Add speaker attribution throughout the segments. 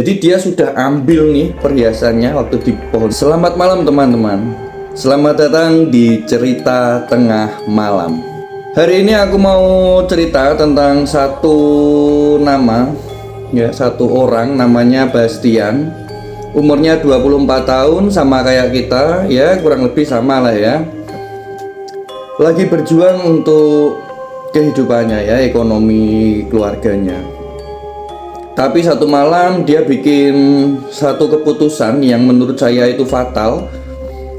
Speaker 1: Jadi dia sudah ambil nih perhiasannya waktu di pohon. Selamat malam teman-teman. Selamat datang di cerita tengah malam. Hari ini aku mau cerita tentang satu nama, ya, satu orang namanya Bastian. Umurnya 24 tahun, sama kayak kita, ya kurang lebih sama lah ya. Lagi berjuang untuk kehidupannya, ya, ekonomi keluarganya. Tapi satu malam dia bikin satu keputusan yang menurut saya itu fatal.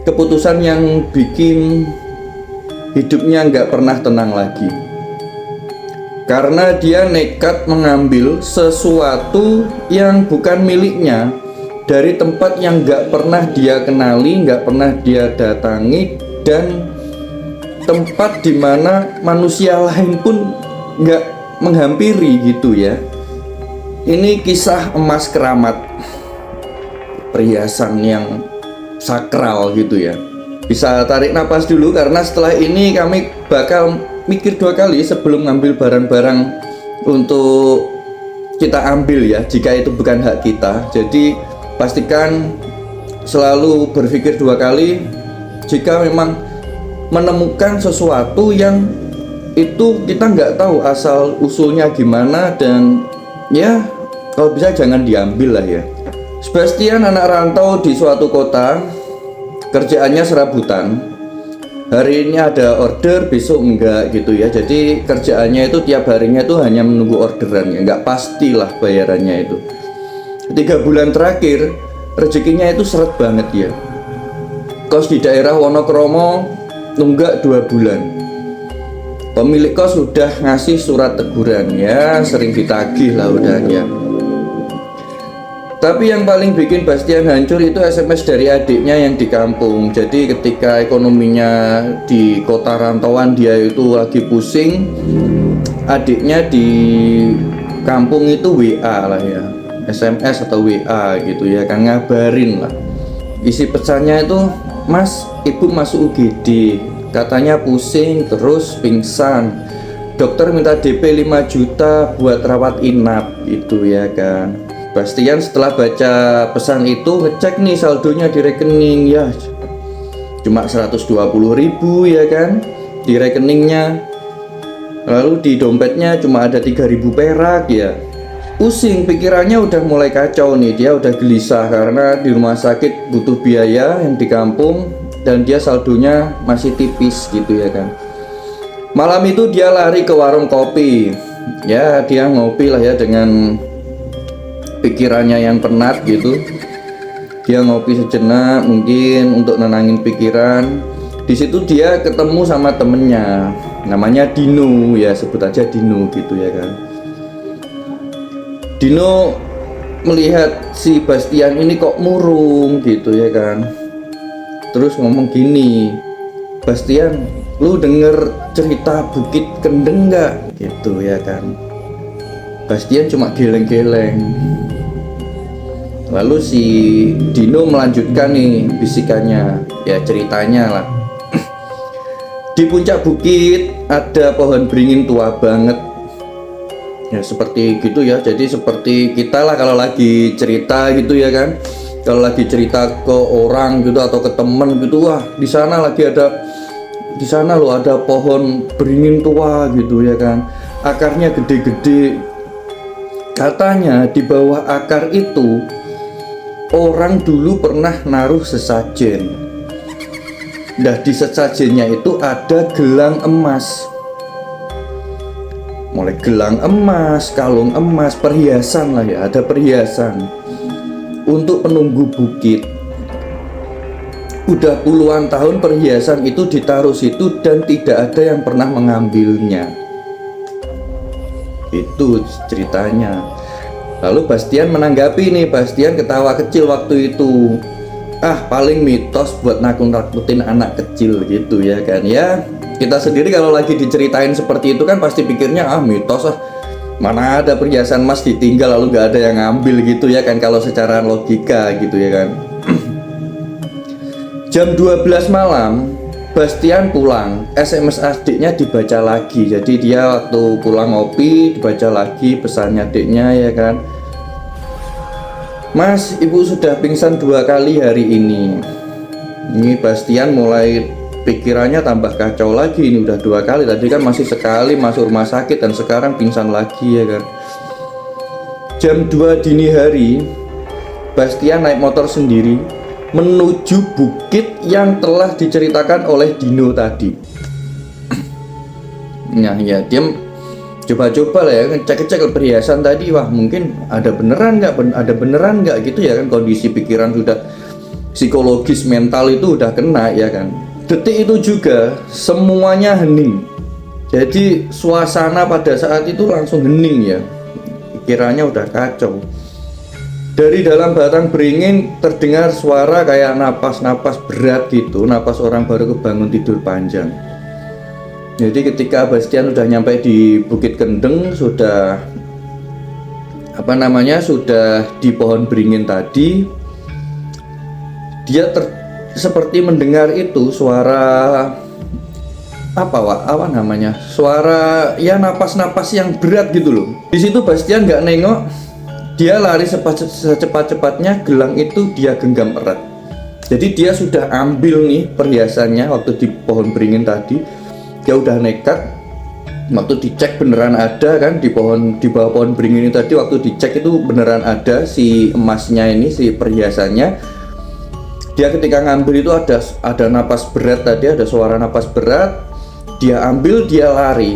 Speaker 1: Keputusan yang bikin hidupnya nggak pernah tenang lagi. Karena dia nekat mengambil sesuatu yang bukan miliknya dari tempat yang nggak pernah dia kenali, nggak pernah dia datangi, dan tempat dimana manusia lain pun nggak menghampiri gitu ya. Ini kisah emas keramat, perhiasan yang sakral gitu ya. Bisa tarik napas dulu karena setelah ini kami bakal mikir dua kali sebelum ngambil barang-barang untuk kita ambil ya, jika itu bukan hak kita. Jadi pastikan selalu berpikir dua kali jika memang menemukan sesuatu yang itu kita nggak tahu asal usulnya gimana, dan ya kalau bisa jangan diambil lah ya. Sebastian anak rantau di suatu kota, kerjaannya serabutan. Hari ini ada order, besok enggak gitu ya. Jadi kerjaannya itu tiap harinya itu hanya menunggu orderan ya, nggak pastilah bayarannya itu. 3 bulan terakhir rezekinya itu seret banget ya. Kos di daerah Wonokromo nunggak 2 bulan. Pemilik kos sudah ngasih surat teguran ya, sering ditagih lah udah ya. Tapi yang paling bikin Bastian hancur itu SMS dari adiknya yang di kampung. Jadi ketika ekonominya di kota rantauan dia itu lagi pusing, adiknya di kampung itu WA lah ya, SMS atau WA gitu ya kan, ngabarin lah. Isi pesannya itu, "Mas, ibu masuk UGD, katanya pusing terus pingsan, dokter minta DP 5 juta buat rawat inap," gitu ya kan. Bastian setelah baca pesan itu ngecek nih saldonya di rekening, ya cuma 120.000 ya kan di rekeningnya. Lalu di dompetnya cuma ada 3.000 perak ya. Pusing, pikirannya udah mulai kacau nih, dia udah gelisah karena di rumah sakit butuh biaya yang di kampung dan dia saldonya masih tipis gitu ya kan. Malam itu dia lari ke warung kopi. Ya, dia ngopi lah ya dengan pikirannya yang penat gitu. Dia ngopi sejenak mungkin untuk nenangin pikiran. Di situ dia ketemu sama temennya, namanya Dino ya, sebut aja Dino gitu ya kan. Dino melihat si Bastian ini kok murung gitu ya kan. Terus ngomong gini, "Bastian, lu denger cerita Bukit Kendeng nggak?" gitu ya kan. Bastian cuma geleng-geleng. Lalu si Dino melanjutkan nih bisikannya, ya ceritanya lah. Di puncak bukit ada pohon beringin tua banget. Ya seperti gitu ya. Jadi seperti kita lah kalau lagi cerita gitu ya kan. Kalau lagi cerita ke orang gitu atau ke temen gitu, wah di sana lagi ada, di sana loh ada pohon beringin tua gitu ya kan. Akarnya gede-gede. Katanya di bawah akar itu orang dulu pernah naruh sesajen. Nah di sesajennya itu ada gelang emas. Mulai gelang emas, kalung emas, perhiasan lah ya, ada perhiasan untuk penunggu bukit. Udah puluhan tahun perhiasan itu ditaruh situ dan tidak ada yang pernah mengambilnya. Itu ceritanya. Lalu Bastian menanggapi nih, Bastian ketawa kecil waktu itu. Ah paling mitos buat nakut-nakutin anak kecil gitu ya kan. Ya kita sendiri kalau lagi diceritain seperti itu kan pasti pikirnya ah mitos ah, mana ada perhiasan emas ditinggal lalu gak ada yang ngambil gitu ya kan, kalau secara logika gitu ya kan. Jam 12 malam Bastian pulang, SMS adiknya dibaca lagi. Jadi dia waktu pulang ngopi dibaca lagi pesannya adiknya ya kan. "Mas, ibu sudah pingsan 2 kali hari ini." Ini Bastian mulai pikirannya tambah kacau lagi. Ini udah 2 kali, tadi kan masih sekali masuk rumah sakit dan sekarang pingsan lagi ya kan. Jam 2 dini hari, Bastian naik motor sendiri menuju bukit yang telah diceritakan oleh Dino tadi. Nah ya, dia coba-coba lah ya, cek-cek perhiasan tadi. Wah, mungkin ada beneran nggak gitu ya kan. Kondisi pikiran sudah, psikologis mental itu udah kena ya kan. Detik itu juga semuanya hening. Jadi suasana pada saat itu langsung hening ya. Pikirannya udah kacau. Dari dalam batang beringin terdengar suara kayak napas-napas berat gitu, napas orang baru kebangun tidur panjang. Jadi ketika Bastian udah nyampe di Bukit Kendeng, sudah sudah di pohon beringin tadi, dia seperti mendengar itu suara suara ya napas-napas yang berat gitu loh. Di situ Bastian nggak nengok, dia lari secepat-cepatnya, gelang itu dia genggam erat. Jadi dia sudah ambil nih perhiasannya waktu di pohon beringin tadi. Dia udah nekat, waktu dicek beneran ada kan di bawah pohon beringin ini tadi. Waktu dicek itu beneran ada si emasnya ini, si perhiasannya. Dia ketika ngambil itu ada napas berat tadi, ada suara napas berat. Dia ambil, dia lari.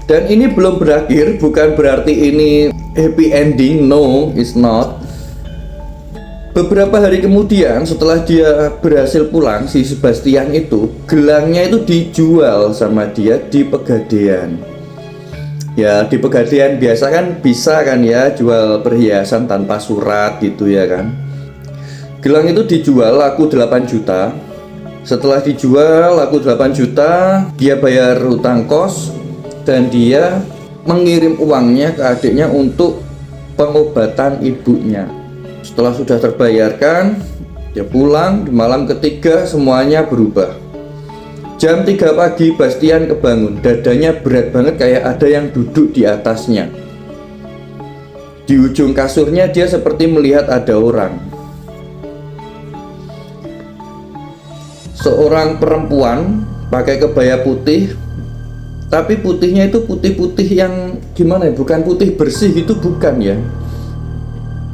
Speaker 1: Dan ini belum berakhir, bukan berarti ini happy ending, no, it's not. Beberapa hari kemudian setelah dia berhasil pulang, si Sebastian itu, gelangnya itu dijual sama dia di Pegadaian. Ya di Pegadaian biasa kan bisa kan ya jual perhiasan tanpa surat gitu ya kan. Gelang itu dijual laku 8 juta. Setelah dijual laku 8 juta, dia bayar hutang kos dan dia mengirim uangnya ke adiknya untuk pengobatan ibunya. Setelah sudah terbayarkan, dia pulang. Di malam ketiga semuanya berubah. Jam 3 pagi Bastian kebangun, dadanya berat banget kayak ada yang duduk di atasnya. Di ujung kasurnya dia seperti melihat ada orang. Seorang perempuan pakai kebaya putih, tapi putihnya itu putih-putih yang gimana ya, bukan putih bersih gitu, bukan ya.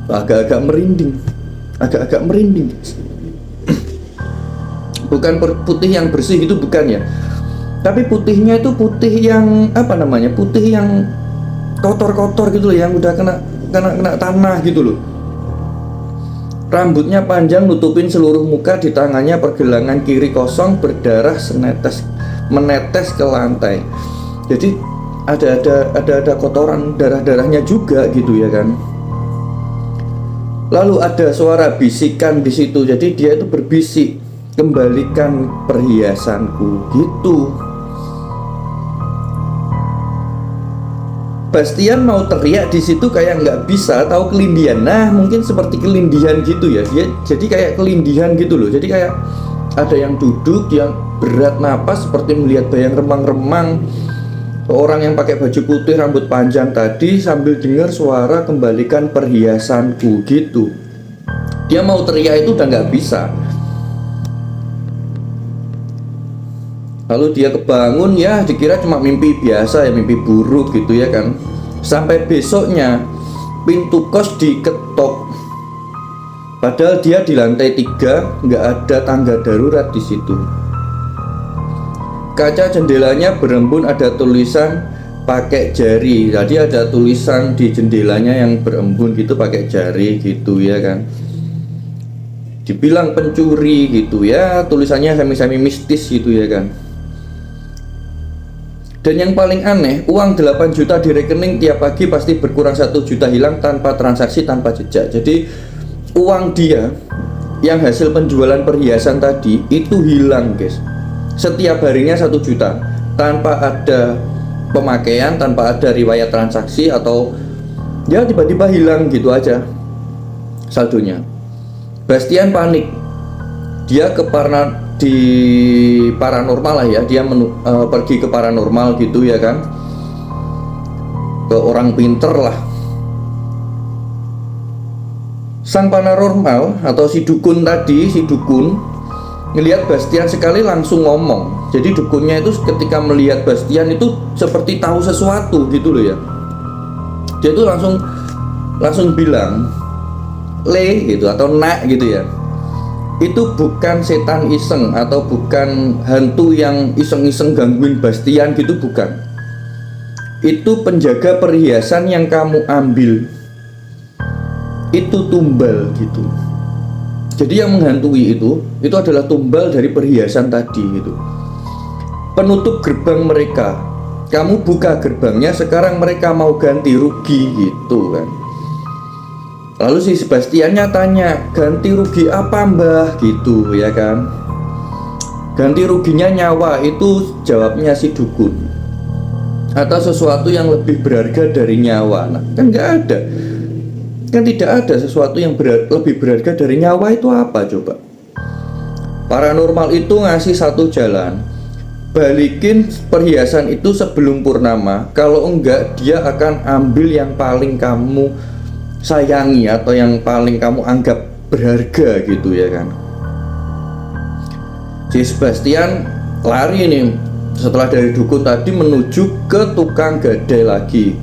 Speaker 1: Agak-agak merinding. Bukan putih yang bersih itu, bukan ya. Tapi putihnya itu putih yang putih yang kotor-kotor gitu loh, yang udah kena tanah gitu loh. Rambutnya panjang nutupin seluruh muka, di tangannya pergelangan kiri kosong, berdarah menetes ke lantai. Jadi ada kotoran darahnya juga gitu ya kan. Lalu ada suara bisikan di situ. Jadi dia itu berbisik, "Kembalikan perhiasanku," gitu. Bastian mau teriak di situ kayak nggak bisa, tahu kelindihan. Nah mungkin seperti kelindihan gitu ya. Dia jadi kayak kelindihan gitu loh. Jadi kayak ada yang duduk, yang berat napas, seperti melihat bayang remang-remang. Orang yang pakai baju putih rambut panjang tadi sambil dengar suara "Kembalikan perhiasanku" gitu. Dia mau teriak itu udah nggak bisa. Lalu dia kebangun, ya dikira cuma mimpi biasa ya, mimpi buruk gitu ya kan. Sampai besoknya pintu kos diketok. Padahal dia di lantai 3, nggak ada tangga darurat di situ. Kaca jendelanya berembun, ada tulisan pakai jari. Jadi ada tulisan di jendelanya yang berembun gitu pakai jari gitu ya kan. Dibilang pencuri gitu ya, tulisannya semi-semi mistis gitu ya kan. Dan yang paling aneh, uang 8 juta di rekening tiap pagi pasti berkurang 1 juta, hilang tanpa transaksi, tanpa jejak. Jadi uang dia yang hasil penjualan perhiasan tadi itu hilang guys. Setiap harinya 1 juta, tanpa ada pemakaian, tanpa ada riwayat transaksi, atau ya tiba-tiba hilang gitu aja saldonya. Bastian panik. Dia di paranormal lah ya, dia pergi ke paranormal gitu ya kan, ke orang pinter lah, Sang paranormal atau si dukun tadi, si dukun ngelihat Bastian sekali langsung ngomong. Jadi dukunnya itu ketika melihat Bastian itu seperti tahu sesuatu gitu loh ya. Dia itu langsung bilang, "Le" gitu atau "nak" gitu ya. Itu bukan setan iseng atau bukan hantu yang iseng-iseng gangguin Bastian gitu, bukan. Itu penjaga perhiasan yang kamu ambil. Itu tumbal gitu. Jadi yang menghantui itu adalah tumbal dari perhiasan tadi gitu. Penutup gerbang mereka. Kamu buka gerbangnya, sekarang mereka mau ganti rugi gitu kan. Lalu si Sebastiannya tanya, ganti rugi apa mbah gitu ya kan. Ganti ruginya nyawa, itu jawabnya si dukun. Atau sesuatu yang lebih berharga dari nyawa. Nah, kan nggak ada. Kan tidak ada sesuatu yang lebih berharga dari nyawa. Itu apa coba? Paranormal itu ngasih satu jalan, balikin perhiasan itu sebelum purnama. Kalau enggak, dia akan ambil yang paling kamu sayangi atau yang paling kamu anggap berharga gitu ya kan. Si Sebastian lari nih setelah dari dukun tadi menuju ke tukang gadai lagi.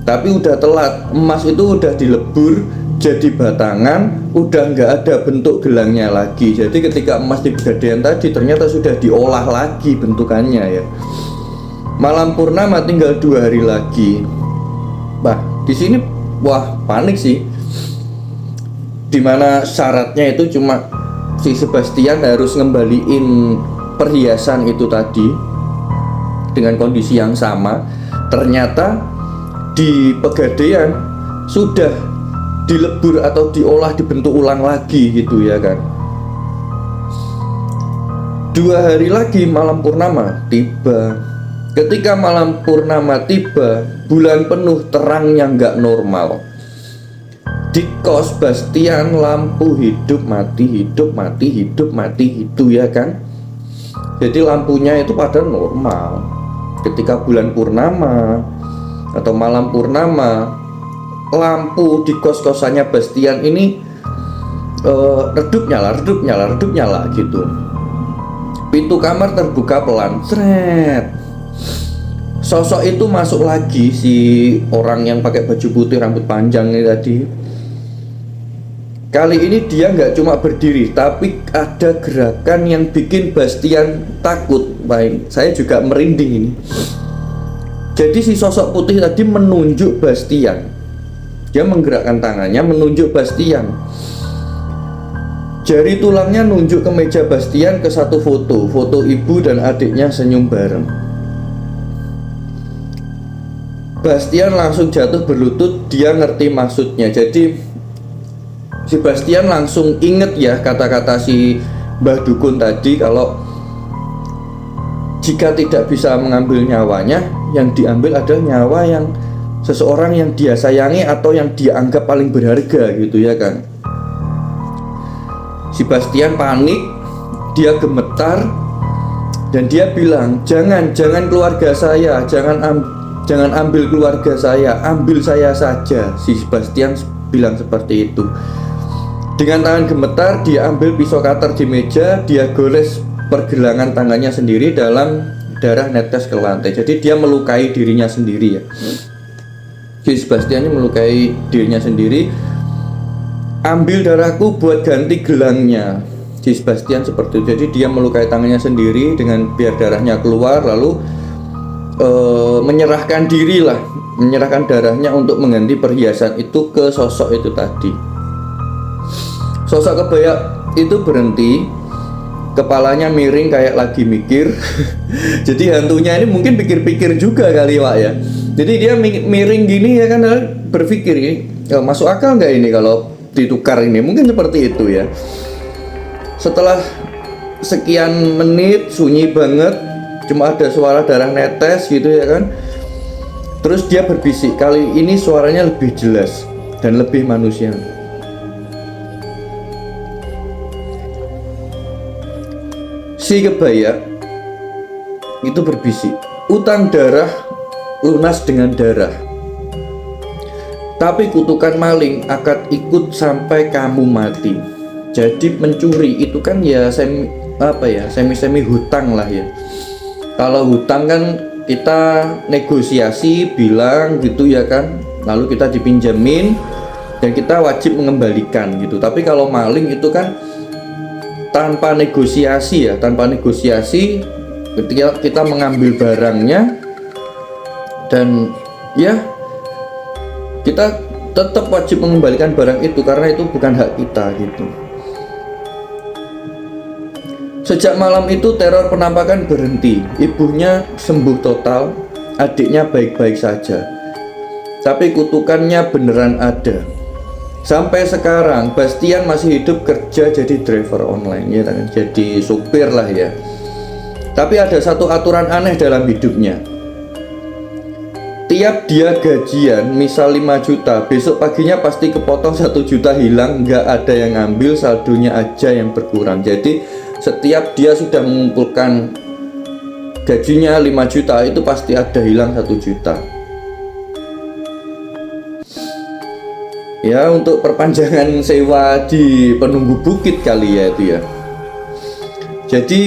Speaker 1: Tapi udah telat, emas itu udah dilebur jadi batangan, udah nggak ada bentuk gelangnya lagi. Jadi ketika emas di pegadaian tadi ternyata sudah diolah lagi bentukannya ya. Malam purnama tinggal 2 hari lagi. Bah, di sini wah panik sih. Dimana syaratnya itu cuma si Sebastian harus ngembaliin perhiasan itu tadi dengan kondisi yang sama. Ternyata di pegadaian sudah dilebur atau diolah, dibentuk ulang lagi gitu ya kan. 2 hari lagi malam purnama tiba. Ketika malam purnama tiba, bulan penuh terangnya nggak normal. Di kos Bastian lampu hidup mati, hidup mati, hidup mati itu ya kan. Jadi lampunya itu pada normal. Ketika bulan purnama atau malam purnama, lampu di kos-kosannya Bastian ini redup nyala gitu. Pintu kamar terbuka pelan, sret. Sosok itu masuk lagi, si orang yang pakai baju putih rambut panjang ini tadi. Kali ini dia nggak cuma berdiri, tapi ada gerakan yang bikin Bastian takut. Baik, saya juga merinding ini. Jadi si sosok putih tadi menunjuk Bastian. Dia menggerakkan tangannya menunjuk Bastian. Jari tulangnya nunjuk ke meja Bastian, ke satu foto ibu dan adiknya senyum bareng. Bastian langsung jatuh berlutut, dia ngerti maksudnya. Jadi si Bastian langsung inget ya kata-kata si Mbah Dukun tadi, kalau jika tidak bisa mengambil nyawanya, yang diambil adalah nyawa yang seseorang yang dia sayangi atau yang dia anggap paling berharga gitu ya kan. Si Bastian panik, dia gemetar dan dia bilang, jangan keluarga saya, jangan ambil keluarga saya, ambil saya saja. Si Bastian bilang seperti itu. Dengan tangan gemetar dia ambil pisau cutter di meja, dia gores pergelangan tangannya sendiri, dalam darah netes ke lantai. Jadi dia melukai dirinya sendiri ya. Si Sebastian ini melukai dirinya sendiri. Ambil darahku buat ganti gelangnya. Si Sebastian seperti itu. Jadi dia melukai tangannya sendiri dengan biar darahnya keluar, lalu menyerahkan diri lah, menyerahkan darahnya untuk mengganti perhiasan itu ke sosok itu tadi. Sosok kebaya itu berhenti, kepalanya miring kayak lagi mikir. Jadi hantunya ini mungkin pikir-pikir juga kali Wak ya. Jadi dia miring gini ya kan, berpikir ini masuk akal nggak ini kalau ditukar ini, mungkin seperti itu ya. Setelah sekian menit sunyi banget, cuma ada suara darah netes gitu ya kan. Terus dia berbisik, kali ini suaranya lebih jelas dan lebih manusia. Si kebaya itu berbisik, utang darah lunas dengan darah. Tapi kutukan maling akan ikut sampai kamu mati. Jadi mencuri itu kan ya semi hutang lah ya. Kalau hutang kan kita negosiasi bilang gitu ya kan, lalu kita dipinjemin dan kita wajib mengembalikan gitu. Tapi kalau maling itu kan tanpa negosiasi ya, tanpa negosiasi, ketika kita mengambil barangnya dan ya kita tetap wajib mengembalikan barang itu karena itu bukan hak kita gitu. Sejak malam itu teror penampakan berhenti. Ibunya sembuh total, adiknya baik-baik saja. Tapi kutukannya beneran ada. Sampai sekarang Bastian masih hidup kerja jadi driver online ya kan, jadi supir lah ya. Tapi ada satu aturan aneh dalam hidupnya. Tiap dia gajian, misal 5 juta, besok paginya pasti kepotong 1 juta hilang, nggak ada yang ngambil, saldonya aja yang berkurang. Jadi setiap dia sudah mengumpulkan gajinya 5 juta, itu pasti ada hilang 1 juta. Ya, untuk perpanjangan sewa di penunggu bukit kali ya itu ya. Jadi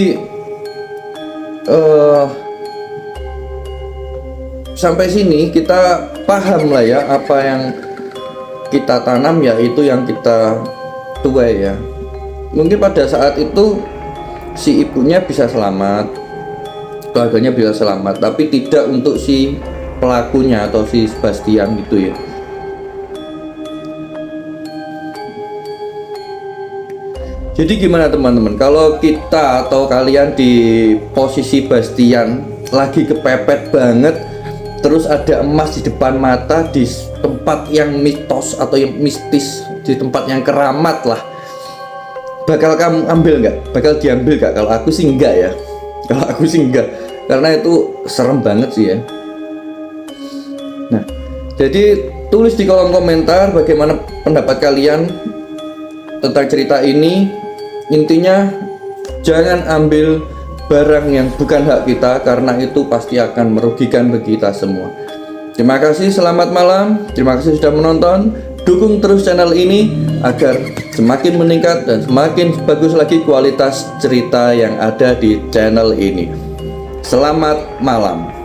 Speaker 1: sampai sini kita paham lah ya, apa yang kita tanam ya itu yang kita tuai ya. Mungkin pada saat itu si ibunya bisa selamat, keluarganya bisa selamat, tapi tidak untuk si pelakunya atau si Bastian gitu ya. Jadi gimana teman-teman, kalau kita atau kalian di posisi Bastian lagi kepepet banget, terus ada emas di depan mata di tempat yang mitos atau yang mistis, di tempat yang keramat lah, bakal kamu ambil nggak? Bakal diambil nggak? Kalau aku sih enggak ya. Kalau aku sih enggak, karena itu serem banget sih ya. Nah, jadi tulis di kolom komentar bagaimana pendapat kalian tentang cerita ini. Intinya jangan ambil barang yang bukan hak kita, karena itu pasti akan merugikan bagi kita semua. Terima kasih, selamat malam. Terima kasih sudah menonton. Dukung terus channel ini agar semakin meningkat dan semakin bagus lagi kualitas cerita yang ada di channel ini. Selamat malam.